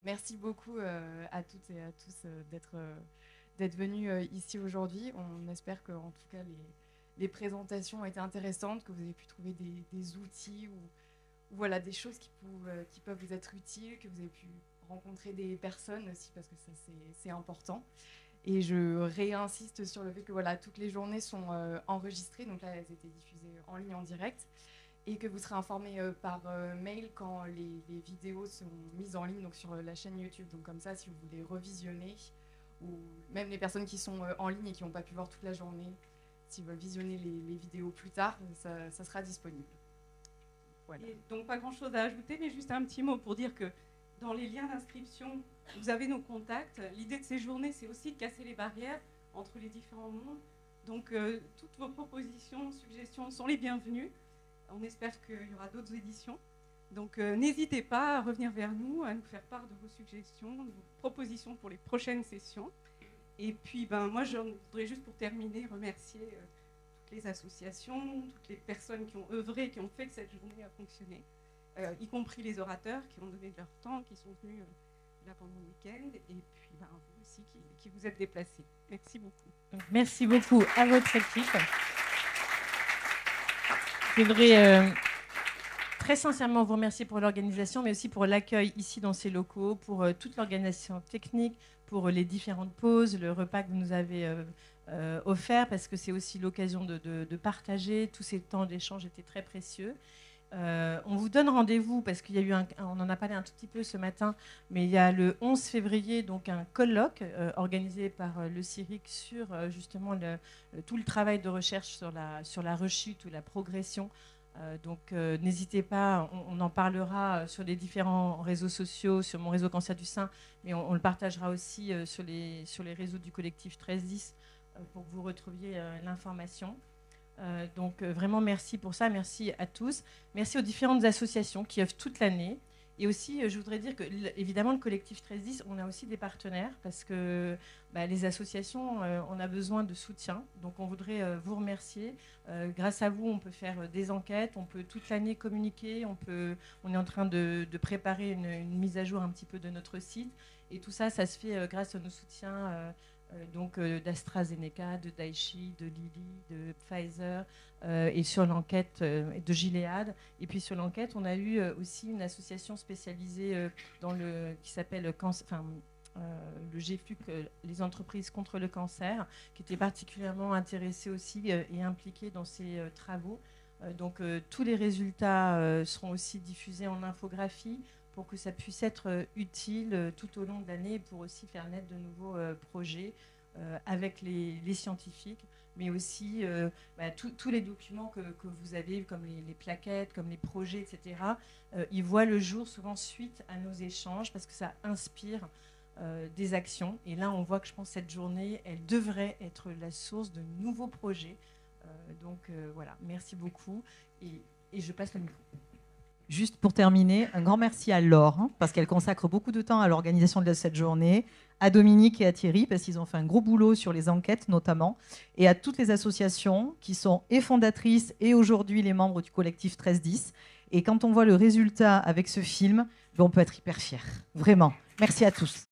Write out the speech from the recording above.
Merci beaucoup à toutes et à tous d'être venus ici aujourd'hui. On espère que, en tout cas, les présentations ont été intéressantes, que vous avez pu trouver des outils ou voilà, des choses qui peuvent vous être utiles, que vous avez pu rencontrer des personnes aussi, parce que ça, c'est important. Et je réinsiste sur le fait que voilà, toutes les journées sont enregistrées, donc là, elles étaient diffusées en ligne, en direct, et que vous serez informé par mail quand les vidéos sont mises en ligne donc sur la chaîne YouTube. Donc comme ça, si vous voulez revisionner, ou même les personnes qui sont en ligne et qui n'ont pas pu voir toute la journée, s'ils veulent visionner les vidéos plus tard, ça sera disponible. Voilà. Et donc pas grand-chose à ajouter, mais juste un petit mot pour dire que dans les liens d'inscription, vous avez nos contacts. L'idée de ces journées, c'est aussi de casser les barrières entre les différents mondes. Donc toutes vos propositions, suggestions sont les bienvenues. On espère qu'il y aura d'autres éditions. Donc n'hésitez pas à revenir vers nous, à nous faire part de vos suggestions, de vos propositions pour les prochaines sessions. Et puis moi, je voudrais juste pour terminer remercier toutes les associations, toutes les personnes qui ont œuvré, qui ont fait que cette journée a fonctionné, y compris les orateurs qui ont donné de leur temps, qui sont venus là pendant le week-end, et puis vous aussi qui vous êtes déplacés. Merci beaucoup. Donc, merci beaucoup à votre équipe. Je voudrais très sincèrement vous remercier pour l'organisation, mais aussi pour l'accueil ici dans ces locaux, pour toute l'organisation technique, pour les différentes pauses, le repas que vous nous avez offert, parce que c'est aussi l'occasion de partager. Tous ces temps d'échange étaient très précieux. On vous donne rendez-vous, parce qu'il y a eu on en a parlé un tout petit peu ce matin, mais il y a le 11 février donc un colloque organisé par le CIRIC sur justement tout le travail de recherche sur la rechute ou la progression. Donc n'hésitez pas, on en parlera sur les différents réseaux sociaux, sur mon réseau Cancer du Sein, mais on le partagera aussi sur les réseaux du collectif 1310 pour que vous retrouviez l'information. Donc vraiment merci pour ça, merci à tous. Merci aux différentes associations qui œuvrent toute l'année. Et aussi, je voudrais dire que, évidemment, le collectif 1310, on a aussi des partenaires parce que les associations, on a besoin de soutien. Donc, on voudrait vous remercier. Grâce à vous, on peut faire des enquêtes, on peut toute l'année communiquer, on est en train de préparer une mise à jour un petit peu de notre site. Et tout ça, ça se fait grâce à nos soutiens d'AstraZeneca, de Daiichi, de Lilly, de Pfizer, et sur l'enquête de Gilead. Et puis sur l'enquête, on a eu aussi une association spécialisée qui s'appelle le GFUC, les entreprises contre le cancer, qui était particulièrement intéressée aussi et impliquée dans ces travaux. Donc tous les résultats seront aussi diffusés en infographie pour que ça puisse être utile tout au long de l'année, pour aussi faire naître de nouveaux projets avec les scientifiques, mais aussi tous les documents que vous avez, comme les plaquettes, comme les projets, etc. Ils voient le jour souvent suite à nos échanges, parce que ça inspire des actions. Et là, on voit que je pense que cette journée, elle devrait être la source de nouveaux projets. Donc voilà, merci beaucoup. Et je passe le micro. Juste pour terminer, un grand merci à Laure, parce qu'elle consacre beaucoup de temps à l'organisation de cette journée, à Dominique et à Thierry, parce qu'ils ont fait un gros boulot sur les enquêtes notamment, et à toutes les associations qui sont et fondatrices et aujourd'hui les membres du collectif 1310. Et quand on voit le résultat avec ce film, on peut être hyper fiers. Vraiment. Merci à tous.